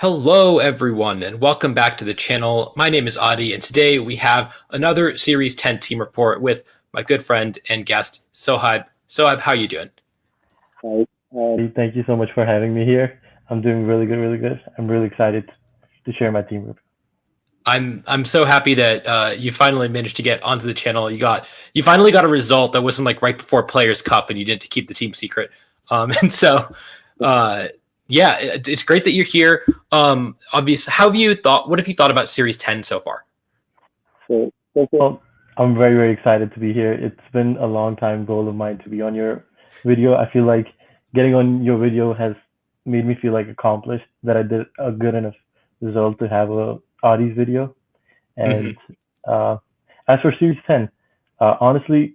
Hello, everyone, and welcome back to the channel. My name is Adi, and today we have another Series 10 team report with my good friend and guest, Sohaib. Sohaib, how are you doing? Hi. Thank you so much for having me here. I'm doing really good, really good. I'm really excited to share my team group. I'm so happy that you finally managed to get onto the channel. You finally got a result that wasn't like right before Players Cup, and you didn't keep the team secret. And so, uh, yeah, it's great that you're here. Obviously, how have you thought? What have you thought about Series 10 so far? So, well, I'm very, very excited to be here. It's been a long time goal of mine to be on your video. I feel like getting on your video has made me feel like accomplished that I did a good enough result to have a Audie's video. And Hmm. uh, as for Series 10, honestly,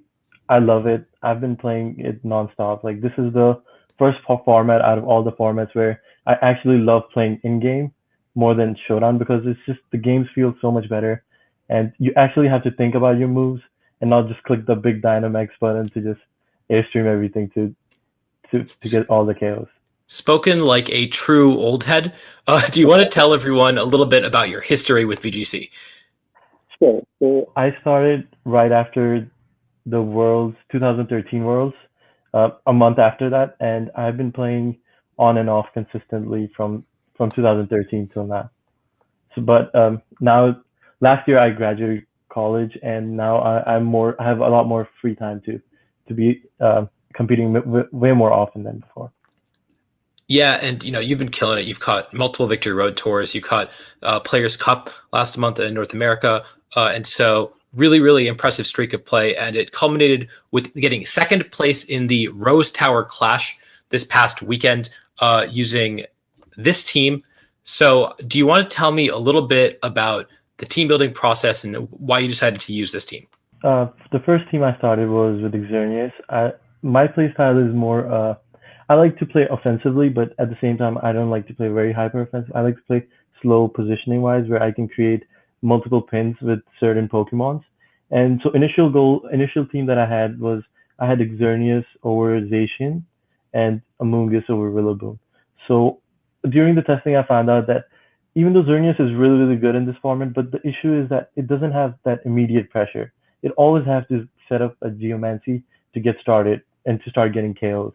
I love it. I've been playing it nonstop. Like this is the first format out of all the formats where I actually love playing in game more than Showdown because it's just the games feel so much better, and you actually have to think about your moves and not just click the big Dynamax button to just airstream everything to get all the KOs. Spoken like a true old head. Do you want to tell everyone a little bit about your history with VGC? Sure. So I started right after the Worlds, 2013 Worlds, a month after that, and I've been playing on and off consistently from 2013 till now. So, but now, last year I graduated college, and now I have a lot more free time to be competing way more often than before. Yeah, and you've been killing it. You've caught multiple Victory Road tours. You caught Players Cup last month in North America, and so really impressive streak of play. And it culminated with getting second place in the Rose Tower Clash this past weekend using this team. So, do you want to tell me a little bit about the team building process and why you decided to use this team? The first team I started was with Xerneas. My play style is more. I like to play offensively, but at the same time, I don't like to play very hyper offensive. I like to play slow positioning wise, where I can create multiple pins with certain Pokemons. And so initial team that I had was I had Xerneas over Zacian and Amoonguss over Rillaboom. So during the testing, I found out that even though Xerneas is really good in this format, but the issue is that it doesn't have that immediate pressure. It always has to set up a geomancy to get started and to start getting KOs.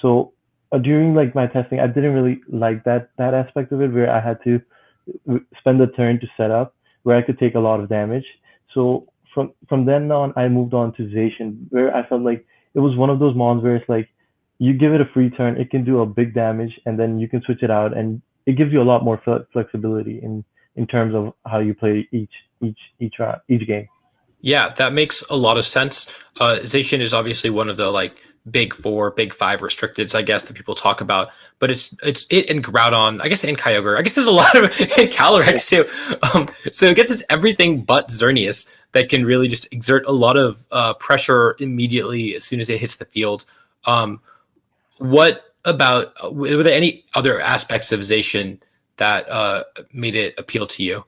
So during like my testing, I didn't really like that aspect of it where I had to spend the turn to set up, where I could take a lot of damage. So from then on, I moved on to Zacian, where I felt like it was one of those mons where it's like you give it a free turn, it can do a big damage, and then you can switch it out, and it gives you a lot more flexibility in terms of how you play each game. Yeah, that makes a lot of sense. Zacian is obviously one of the like big four, big five restricteds, I guess, that people talk about. But it's it and Groudon, I guess, and Kyogre. I guess there's a lot of and Calyrex too. So I guess it's everything but Xerneas that can really just exert a lot of pressure immediately as soon as it hits the field. Um, what about were there any other aspects of Zacian that made it appeal to you?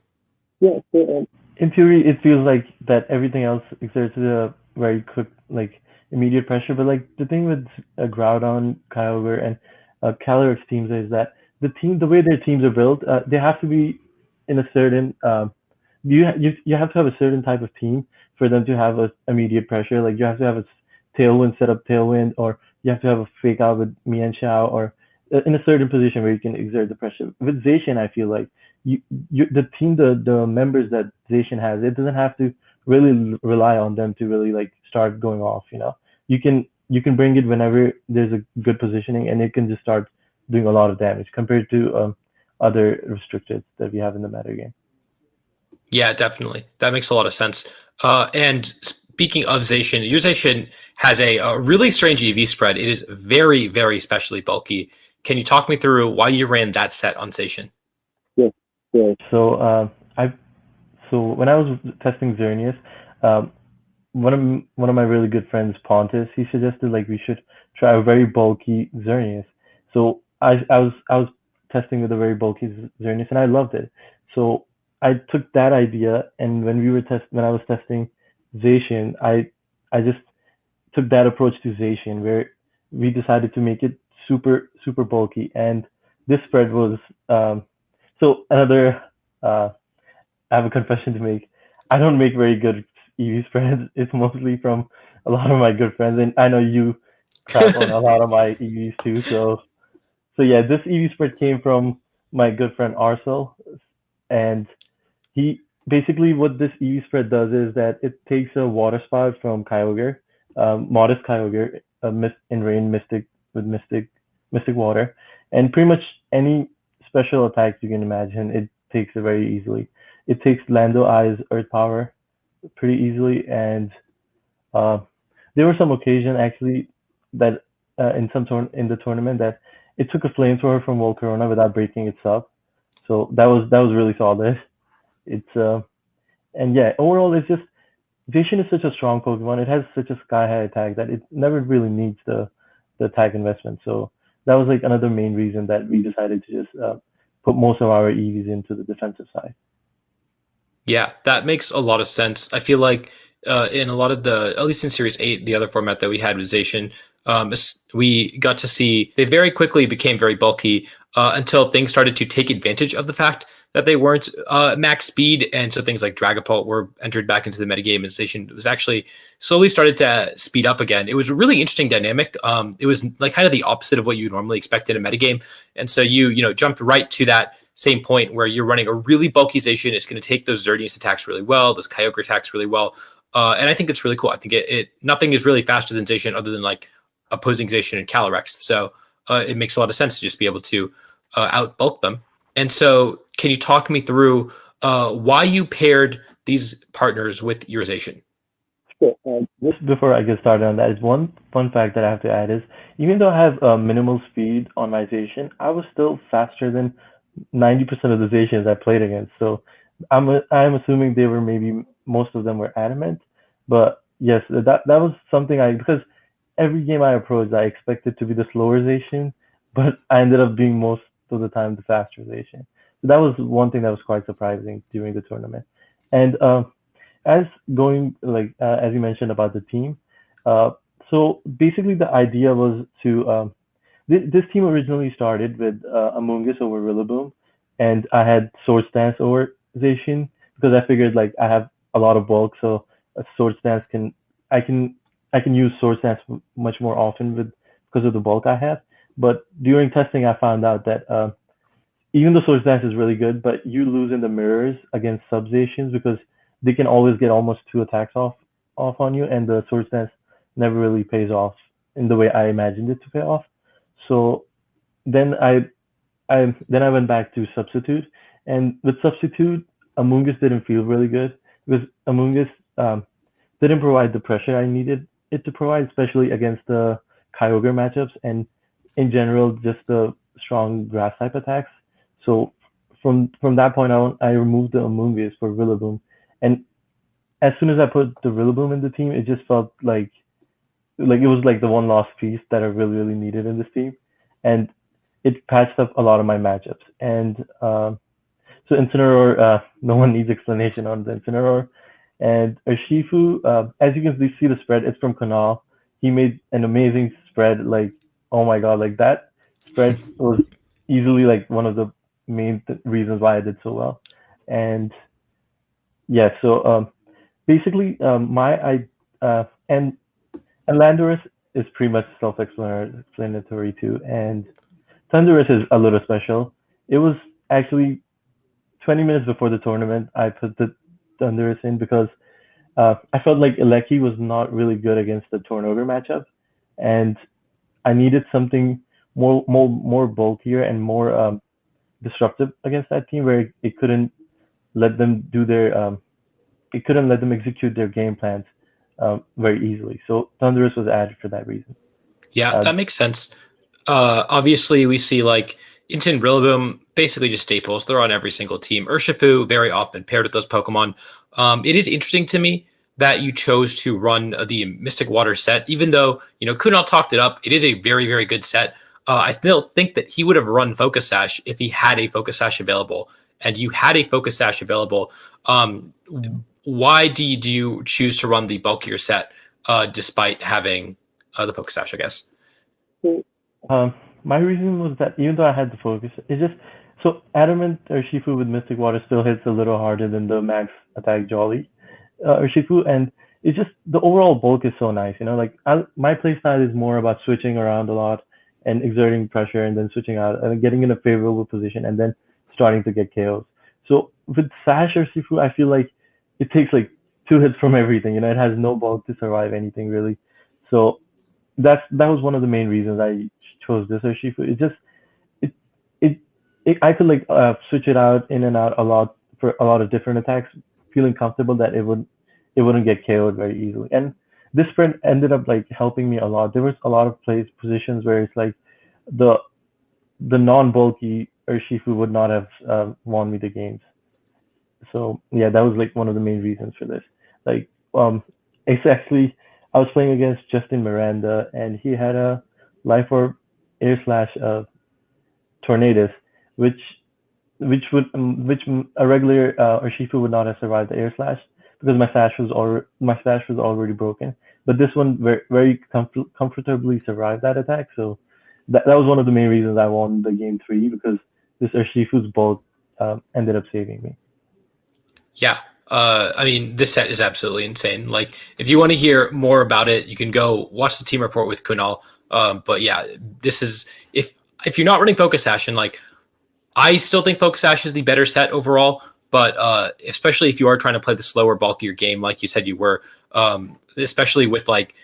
Yeah, so in theory, it feels like that everything else exerts a very quick, like immediate pressure. But like the thing with Groudon, Kyogre, and Calyrex teams is that the way their teams are built, they have to be in a certain. You have to have a certain type of team for them to have a immediate pressure. Like you have to have a tailwind set up tailwind, or you have to have a fake out with Mian Shao, or in a certain position where you can exert the pressure. With Zacian, I feel like you, the team, the members that Zacian has, it doesn't have to really rely on them to really like start going off. You can bring it whenever there's a good positioning, and it can just start doing a lot of damage compared to other restricted that we have in the meta game. Yeah, definitely. That makes a lot of sense. And speaking of Zacian, your Zacian has a really strange EV spread. It is very specially bulky. Can you talk me through why you ran that set on Zacian? Yes, yes. So when I was testing Xerneas, um, one of my really good friends, Pontus, he suggested like we should try a very bulky Xerneas. So I was testing with a very bulky Xerneas, and I loved it. So I took that idea, and when I was testing Zacian, I just took that approach to Zacian, where we decided to make it super bulky, and this spread was um, So another, uh, I have a confession to make. I don't make very good EV spreads. It's mostly from a lot of my good friends, and I know you crap on a lot of my EVs too. So yeah, this EV spread came from my good friend Arcel, and he basically what this EV spread does is that it takes a water spout from Kyogre, modest Kyogre, a mist in rain mystic with mystic water, and pretty much any special attacks you can imagine, it takes it very easily. It takes Lando Eye's Earth Power pretty easily, and uh, there were some occasion actually that in in the tournament that it took a flamethrower from Volcarona without breaking itself. So that was really solid. It's and yeah, overall it's just Zacian is such a strong Pokemon. It has such a sky high attack that it never really needs the attack investment. So that was like another main reason that we decided to just put most of our EVs into the defensive side. Yeah, that makes a lot of sense. I feel like in a lot of the, at least in Series 8, the other format that we had with Zacian, we got to see they very quickly became very bulky until things started to take advantage of the fact that they weren't max speed. And so things like Dragapult were entered back into the metagame, and Zacian was actually slowly started to speed up again. It was a really interesting dynamic. It was like kind of the opposite of what you normally expect in a metagame. And so you jumped right to that same point where you're running a really bulky Zacian. It's going to take those Xerneas attacks really well, those Kyogre attacks really well. And I think it's really cool. I think it nothing is really faster than Zacian other than like opposing Zacian and Calyrex. So it makes a lot of sense to just be able to out bulk them. And so can you talk me through why you paired these partners with your Zacian? Sure. Just before I get started on that, is one fun fact that I have to add is even though I have minimal speed on my Zacian, I was still faster than 90% of the Zacians I played against. So I'm assuming they were maybe most of them were adamant, but yes, that was something I because every game I approached I expected to be the slower Zacian, but I ended up being most of the time the faster Zacian. So that was one thing that was quite surprising during the tournament. And as going like as you mentioned about the team, uh, so basically the idea was to this team originally started with Amoonguss over Rillaboom, and I had Sword Stance over Zacian because I figured like I have a lot of bulk, so a Sword Stance can I can I can use Sword Stance much more often with because of the bulk I have. But during testing, I found out that even though Sword Dance is really good, but you lose in the mirrors against sub Zacians because they can always get almost two attacks off on you, and the Sword Dance never really pays off in the way I imagined it to pay off. So then I went back to Substitute, and with Substitute, Amoonguss didn't feel really good because Amoonguss didn't provide the pressure I needed it to provide, especially against the Kyogre matchups and in general just the strong grass type attacks. So from that point on, I removed the Amoonguss for Rillaboom, and as soon as I put the Rillaboom in the team, it just felt like it was like the one lost piece that I really needed in this team, and it patched up a lot of my matchups. And so Incineroar, no one needs explanation on the Incineroar. And Urshifu, as you can see the spread, it's from Kunal. He made an amazing spread. Like, oh my god, like that spread was easily like one of the main reasons why I did so well. And yeah, so basically, my I and Landorus is pretty much self-explanatory too. And Thundurus is a little special. It was actually 20 minutes before the tournament, I put the Thundurus in because I felt like Eleki was not really good against the Tornogre matchup, and I needed something more bulkier and more disruptive against that team where it couldn't let them do their it couldn't let them execute their game plans very easily. So Thunderous was added for that reason. Yeah, Uh, that makes sense. Obviously, we see like Instant Rillaboom, basically just staples. They're on every single team. Urshifu, very often paired with those Pokemon. It is interesting to me that you chose to run the Mystic Water set, even though, Kunal talked it up. It is a very, very good set. I still think that he would have run Focus Sash if he had a Focus Sash available. And you had a Focus Sash available. Why do you choose to run the bulkier set despite having the Focus Sash, I guess? so, my reason was that even though I had the focus, it's just So Adamant Urshifu with Mystic Water still hits a little harder than the max attack Jolly Urshifu, and it's just the overall bulk is so nice. Like my playstyle is more about switching around a lot and exerting pressure, and then switching out and getting in a favorable position, and then starting to get KOs. So with Sash Urshifu, I feel like it takes like two hits from everything. It has no bulk to survive anything really. So that was one of the main reasons I chose this Urshifu. It it, I could like switch it out in and out a lot for a lot of different attacks, feeling comfortable that it wouldn't get KO'd very easily. And this sprint ended up like helping me a lot. There was a lot of plays positions where it's like the the non-bulky Urshifu would not have won me the games. So yeah, that was like one of the main reasons for this. Like it's actually I was playing against Justin Miranda, and he had a life orb air slash tornadoes, which which a regular Urshifu would not have survived the air slash because my slash was already broken. But this one very comfortably survived that attack. So that was one of the main reasons I won the game three, because this Urshifu's bolt ended up saving me. Yeah. I mean, this set is absolutely insane. Like, if you want to hear more about it, you can go watch the team report with Kunal. But yeah, this is if you're not running Focus Ashen, like I still think Focus Ash is the better set overall. But especially if you are trying to play the slower, bulkier game, like you said you were, especially with like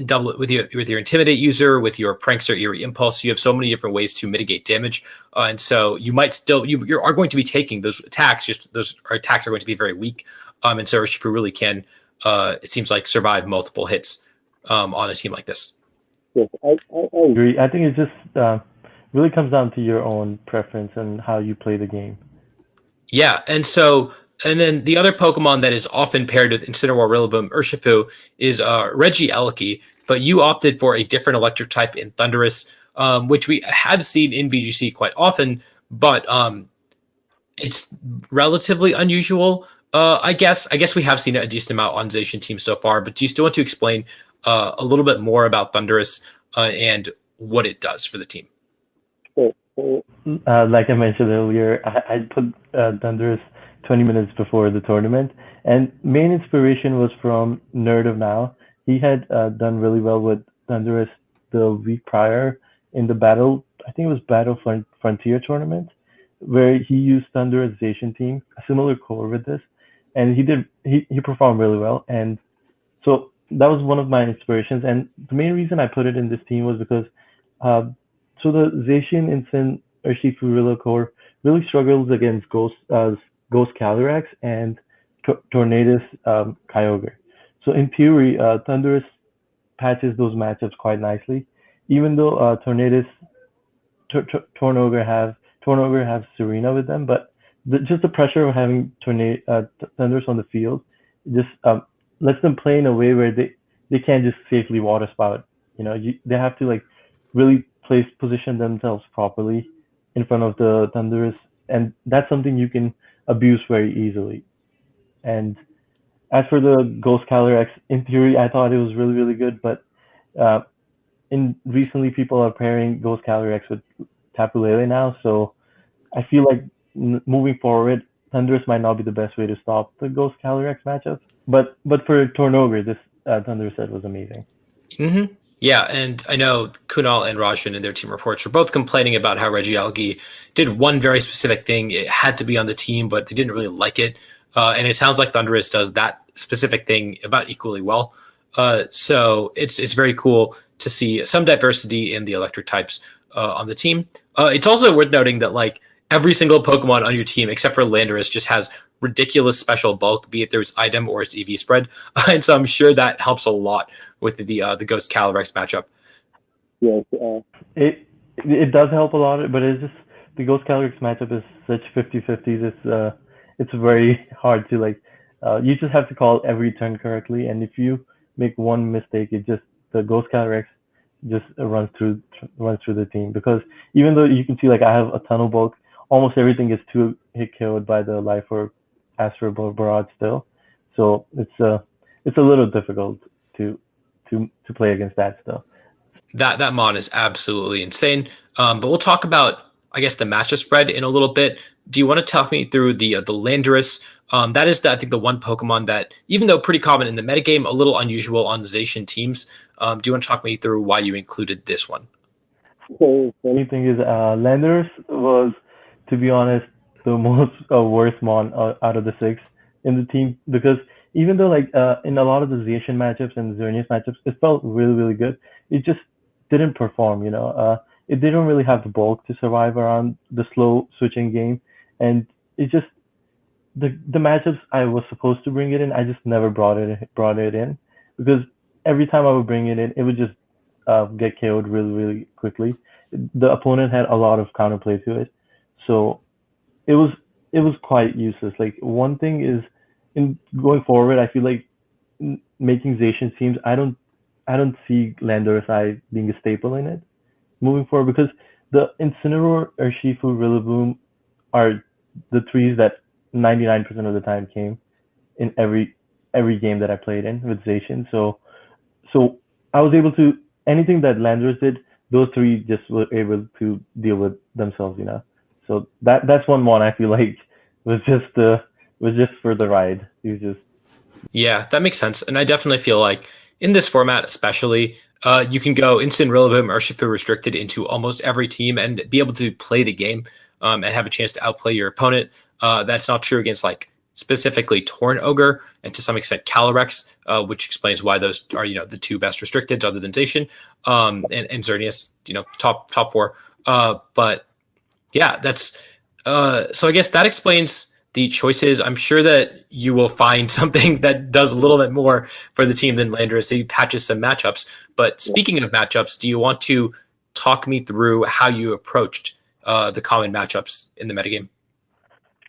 double with your intimidate user, with your prankster eerie impulse, you have so many different ways to mitigate damage, and so you might still you are going to be taking those attacks. Just those attacks are going to be very weak, and so Urshifu really can. It seems like survive multiple hits on a team like this. Yes, I agree. I think it just really comes down to your own preference and how you play the game. Yeah, and then the other Pokemon that is often paired with Incineroar, Rillaboom, Urshifu is Reggie Eleki, but you opted for a different electric type in Thundurus, which we have seen in VGC quite often, but it's relatively unusual. I guess we have seen it a decent amount on Zacian teams so far, but do you still want to explain a little bit more about Thundurus and what it does for the team? Like I mentioned earlier, I put Thunderous 20 minutes before the tournament, and main inspiration was from Nerd of Now. He had done really well with Thunderous the week prior in the battle. I think it was Frontier tournament, where he used Thunderous Zacian team, a similar core with this, and he performed really well. And so that was one of my inspirations, and the main reason I put it in this team was because uh, so the Zacian Instant Urshifu core really struggles against Ghost Calyrex and Tornadus Kyogre. So in theory, Thundurus patches those matchups quite nicely, even though Tornogre have Serena with them, but just the pressure of having Thundurus on the field just lets them play in a way where they can't just safely water spout. They have to like really position themselves properly in front of the Thunderous, and that's something you can abuse very easily. And as for the Ghost Calyrex, in theory, I thought it was really really good, but uh, in recently people are pairing Ghost Calyrex with Tapu Lele now, so I feel like moving forward, Thundurus might not be the best way to stop the Ghost Calyrex matchup. But for Tornogre, this Thundurus set was amazing. Hmm. Yeah, and I know Kunal and Rajan in their team reports were both complaining about how Reggie Algi did one very specific thing. It had to be on the team, but they didn't really like it. And it sounds like Thunderous does that specific thing about equally well. So it's very cool to see some diversity in the electric types on the team. It's also worth noting that like every single Pokemon on your team, except for Landorus, just has ridiculous special bulk, be it through its item or its EV spread. And so I'm sure that helps a lot with the Ghost Calyrex matchup. Yes, it does help a lot, but it's just the Ghost Calyrex matchup is such 50-50s. It's very hard to like. You just have to call every turn correctly, and if you make one mistake, it just the Ghost Calyrex just runs through the team. Because even though you can see like I have a ton of bulk, almost everything is two hit killed by the Life or Astro Barrage still. So it's a little difficult to play against that still. That mod is absolutely insane. But we'll talk about I guess the matchup spread in a little bit. Do you want to talk me through the Landorus? That is, I think, the one Pokemon that, even though pretty common in the metagame, a little unusual on Zacian teams. Do you want to talk me through why you included this one? So funny thing is, Landers was, to be honest, the most worst mon out of the six in the team because even though like in a lot of the Zacian matchups and Xerneas matchups, it felt really really good. It just didn't perform. It didn't really have the bulk to survive around the slow switching game, and it just the matchups I was supposed to bring it in, I just never brought it in because every time I would bring it in, it would just get KO'd really really quickly. The opponent had a lot of counterplay to it, so it was it was quite useless. Like one thing is, in going forward, I feel like making Zacian teams, I don't see Landorus Eye being a staple in it moving forward because the Incineroar, Urshifu, Rillaboom are the threes that 99% of the time came in every game that I played in with Zacian. So I was able to anything that Landers did, those three just were able to deal with themselves. So that's one I feel like was just was just for the ride. He was just Yeah, that makes sense. And I definitely feel like in this format, especially, you can go instant Rillaboom or Shifu restricted into almost every team and be able to play the game and have a chance to outplay your opponent. That's not true against like specifically Torn Ogre and to some extent Calyrex, which explains why those are the two best restricted other than Zacian and Xerneas, top four. But yeah, that's so I guess that explains the choices. I'm sure that you will find something that does a little bit more for the team than Landorus. He patches some matchups. But speaking of matchups, do you want to talk me through how you approached the common matchups in the metagame?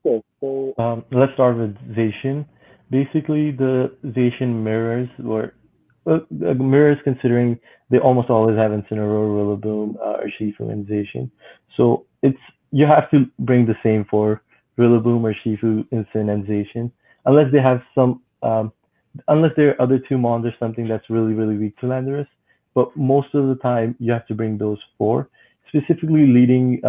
Sure. So let's start with Zacian. Basically, the Zacian mirrors were mirrors considering they almost always have Incineroar, Rillaboom, Urshifu, and Zacian. So it's you have to bring the same for Rillaboom, Urshifu, Incin, and Zacian, unless they have unless their other two mons or something that's really really weak to Landorus. But most of the time, you have to bring those four, specifically leading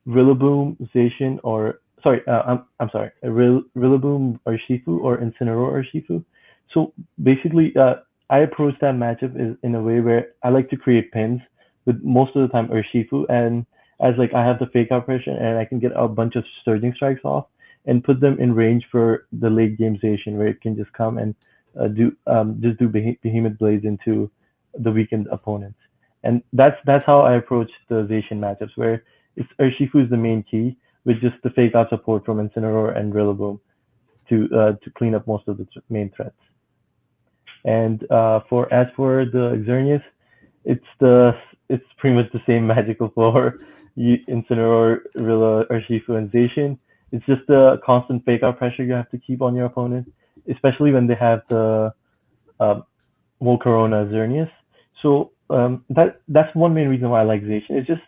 Rillaboom, Zacian, or sorry, I'm sorry, Rillaboom Urshifu or Incineroar Urshifu. So basically, I approach that matchup is in a way where I like to create pins with most of the time Urshifu, and as like I have the fake out pressure and I can get a bunch of surging strikes off and put them in range for the late game Zacian where it can just come and do behemoth blades into the weakened opponents. And that's how I approach the Zacian matchups where it's Urshifu is the main key with just the fake out support from Incineroar and Rillaboom to clean up most of the main threats. And for the Xerneas, it's pretty much the same magical floor. Incineroar, Rilla, Urshifu, and Zacian. It's just the constant fake out pressure you have to keep on your opponent, especially when they have the uh, Volcarona Xerneas. So that's one main reason why I like Zacian. It's just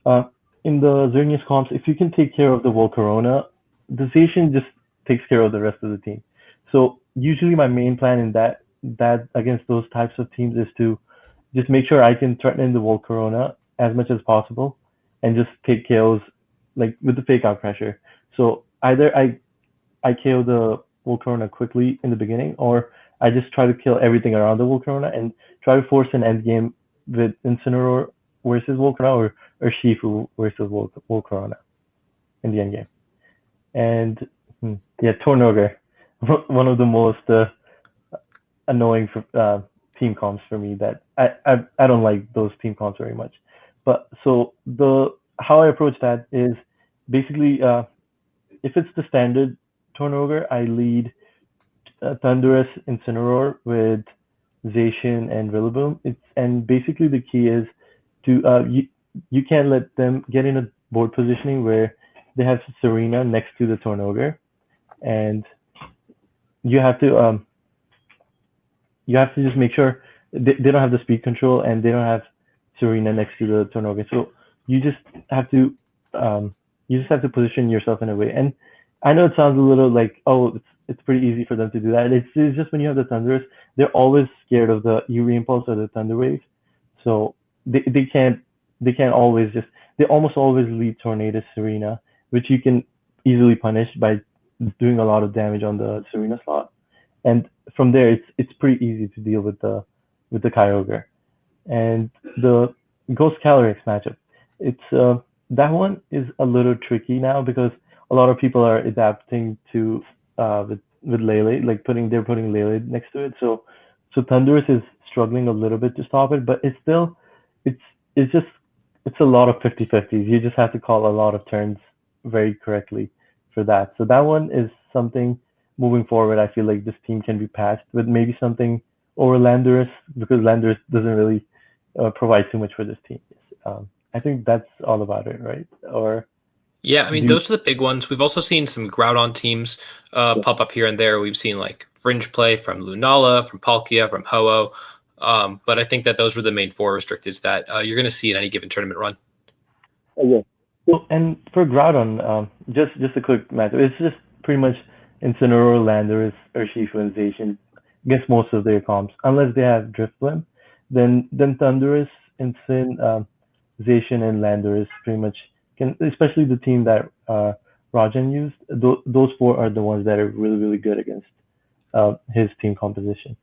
uh, in the Xerneas comps, if you can take care of the Volcarona, the Zacian just takes care of the rest of the team. So usually my main plan in that against those types of teams is to just make sure I can threaten the Volcarona as much as possible and just take KOs like with the fake out pressure. So either I KO the Volcarona quickly in the beginning, or I just try to kill everything around the Volcarona and try to force an end game with Incineroar versus Volcarona or Shifu versus Volcarona in the end game. And yeah, Tornoger, one of the most annoying team comps for me that I don't like those team comps very much. But so the how I approach that is basically if it's the standard Tornoger, I lead Thunderous Incineroar with Zacian and Rillaboom. And basically the key is to you can't let them get in a board positioning where they have Serena next to the Tornoger, and you have to just make sure they don't have the speed control and they don't have Serena next to the Tornoga. So you just have to position yourself in a way. And I know it sounds a little like, oh, it's pretty easy for them to do that. It's just when you have the Thunderous, they're always scared of the Eerie Impulse or the Thunder Wave. So they can't always just they almost always lead Tornado Serena, which you can easily punish by doing a lot of damage on the Serena slot. And from there, it's pretty easy to deal with the Kyogre. And the Ghost Calyrex matchup, it's that one is a little tricky now because a lot of people are adapting to with Lele, like putting Lele next to it. So Thundurus is struggling a little bit to stop it, but it's still it's it's just it's a lot of 50-50s. You just have to call a lot of turns very correctly for that. So that one is something moving forward. I feel like this team can be patched with maybe something over Landorus because Landorus doesn't really provide too much for this team. I think that's all about it, right? Or Yeah, I mean, do you, those are the big ones. We've also seen some Groudon teams pop up here and there. We've seen like Fringe play from Lunala, from Palkia, from Ho-Oh. But I think that those were the main four restricteds that you're going to see in any given tournament run. yeah. Well, and for Groudon, just a quick matchup. It's just pretty much Incineroar, Landorus, Urshifu, and Zacian against most of their comps, unless they have Drifblim. Then Thundurus, Incin, Zacian, and Landorus pretty much can, especially the team that Rajan used. Those four are the ones that are really good against his team composition.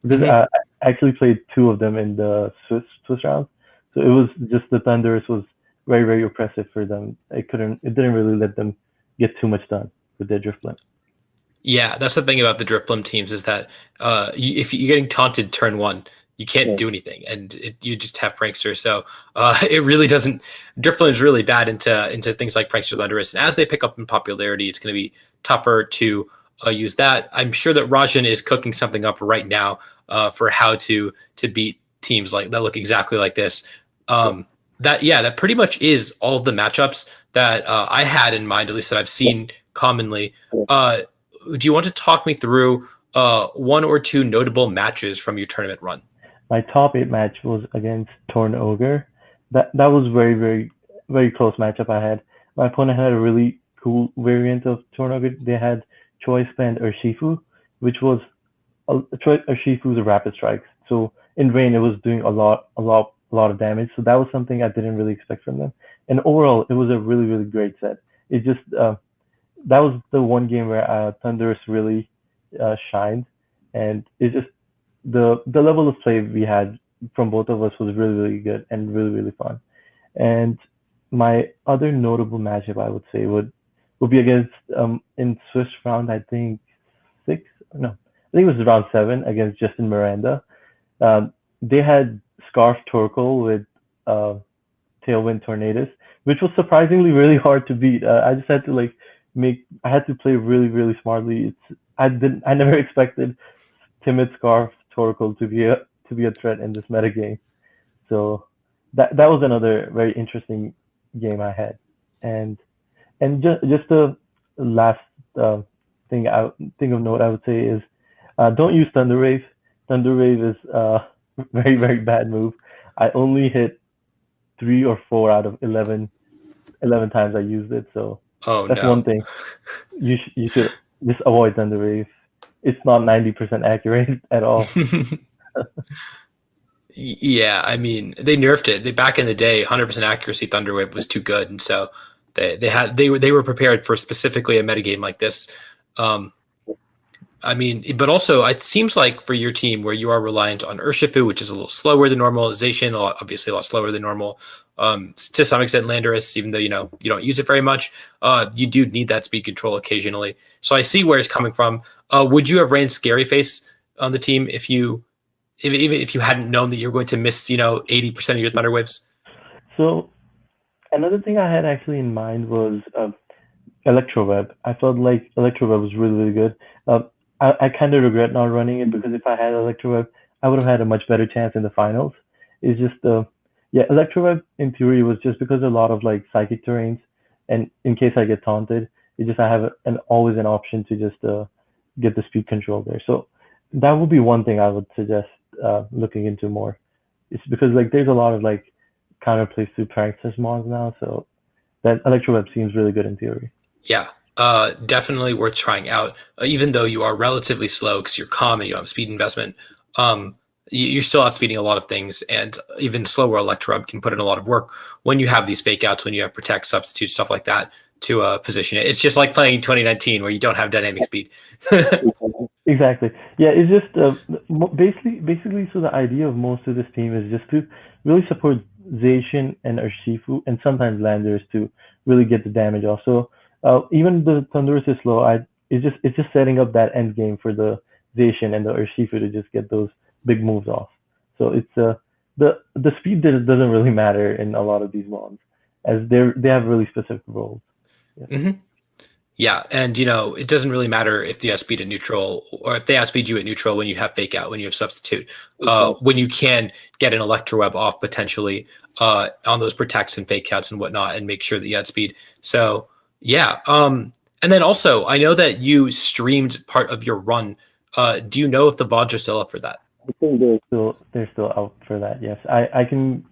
Because Hmm. I actually played two of them in the Swiss round, so it was just the Thunderous was very oppressive for them. It didn't really let them get too much done with their Drifblim. Yeah, that's the thing about the Driftbloom teams is that if you're getting taunted turn one, you can't Yeah, do anything, and you just have Prankster. So it really doesn't. Driftbloom is really bad into things like Prankster Thunderous, and as they pick up in popularity, it's going to be tougher to use that. I'm sure that Rajan is cooking something up right now for how to beat teams like that look exactly like this. yeah, That pretty much is all of the matchups that I had in mind, at least that I've seen commonly. yeah. Uh, do you want to talk me through one or two notable matches from your tournament run? My top eight match was against Torn Ogre. That was very close matchup I had. My opponent had a really cool variant of Torn Ogre. They had Choice Band Urshifu, which was Urshifu's rapid strikes. So in rain, it was doing a lot of damage. So that was something I didn't really expect from them. And overall, it was a really great set. It just that was the one game where Thunderous really shined, and it just the level of play we had from both of us was really good and really fun. And my other notable matchup I would say would be against in Swiss round I think six no I think it was round seven against Justin Miranda. They had Scarf Torkoal with uh, Tailwind Tornadoes, which was surprisingly really hard to beat. I just had to I had to play really smartly. I never expected Timid Scarf Torkoal to be a threat in this meta game. So that was another very interesting game I had. And just the last uh, thing of note I would say is don't use Thunder Wave. Thunder Wave is very bad move. I only hit three or four out of 11 times I used it. So Oh that's no. one thing you should just avoid Thunder Wave. It's not 90% accurate at all. Yeah, I mean they nerfed it. They back in the day, 100% accuracy Thunderwave was too good, and so they were prepared for specifically a metagame like this. Um, I mean, but also it seems like for your team where you are reliant on Urshifu, which is a little slower than normal, Zacian, obviously a lot slower than normal. To some extent, Landorus, even though you don't use it very much, you do need that speed control occasionally. So I see where it's coming from. Would you have ran Scary Face on the team even if you hadn't known that you were going to miss 80% of your Thunder Waves? So another thing I had actually in mind was Electroweb. I felt like Electroweb was really good. I kind of regret not running it because if I had Electroweb, I would have had a much better chance in the finals. It's just yeah, Electroweb in theory was just because a lot of like psychic terrains, and in case I get taunted, it just I have an always an option to just get the speed control there. So that would be one thing I would suggest looking into more. It's because like there's a lot of like counterplays to practice mods now, so that Electroweb seems really good in theory. Yeah, definitely worth trying out. Even though you are relatively slow because you're calm and you don't have speed investment, um, you're still outspeeding a lot of things, and even slower Electro can put in a lot of work when you have these fake outs, when you have protect, substitute, stuff like that to position it. It's just like playing 2019 where you don't have dynamic speed. Exactly. Yeah, it's just basically. So the idea of most of this team is just to really support Zacian and Urshifu, and sometimes Landers to really get the damage off. So even the Thunderous is slow. It's just setting up that end game for the Zacian and the Urshifu to just get those big moves off. So it's the speed doesn't really matter in a lot of these mons, as they have really specific roles. Yeah. Hmm. Yeah, and it doesn't really matter if they outspeed at neutral or if they outspeed you at neutral when you have fake out, when you have substitute, when you can get an Electro Web off potentially on those protects and fake outs and whatnot, and make sure that you outspeed. So yeah, and then also I know that you streamed part of your run. Do you know if the VODs are still up for that? I think they're still out for that. Yes, I can.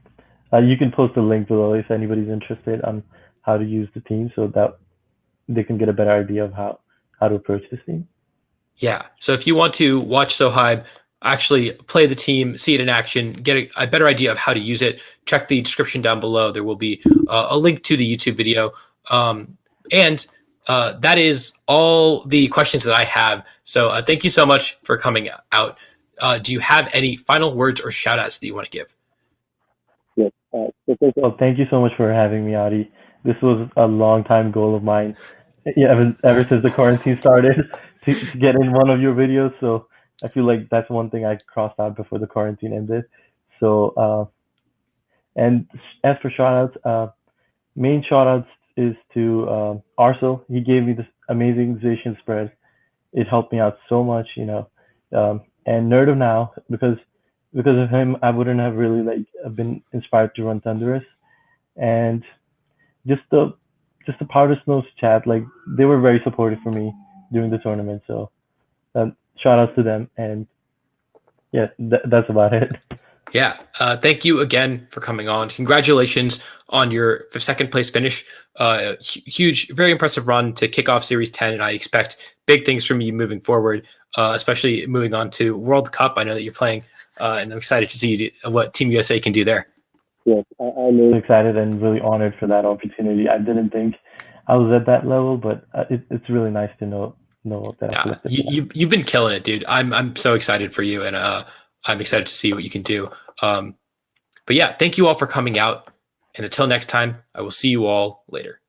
You can post a link below if anybody's interested on how to use the team, so that they can get a better idea of how to approach this team. Yeah. So if you want to watch Sohaib actually play the team, see it in action, get a better idea of how to use it, check the description down below. There will be a link to the YouTube video. And that is all the questions that I have. So thank you so much for coming out. Do you have any final words or shout outs that you want to give? Yes. Well, thank you so much for having me, Adi. This was a long time goal of mine. Yeah, ever since the quarantine started, to get in one of your videos. So I feel like that's one thing I crossed out before the quarantine ended. So and as for shoutouts, main shoutouts is to Arso. He gave me this amazing Zacian spread. It helped me out so much, and Nerd of Now, because of him, I wouldn't have really been inspired to run Thunderous, and just the Powder Snows chat, like they were very supportive for me during the tournament. So shout outs to them, and yeah, that's about it. Yeah. Thank you again for coming on. Congratulations on your second place finish. Huge, very impressive run to kick off Series 10. And I expect big things from you moving forward, especially moving on to World Cup. I know that you're playing, and I'm excited to see what Team USA can do there. Yes, I'm really excited and really honored for that opportunity. I didn't think I was at that level, but it's really nice to know that yeah, you've been killing it, dude. I'm so excited for you, and I'm excited to see what you can do. But yeah, thank you all for coming out, and until next time, I will see you all later.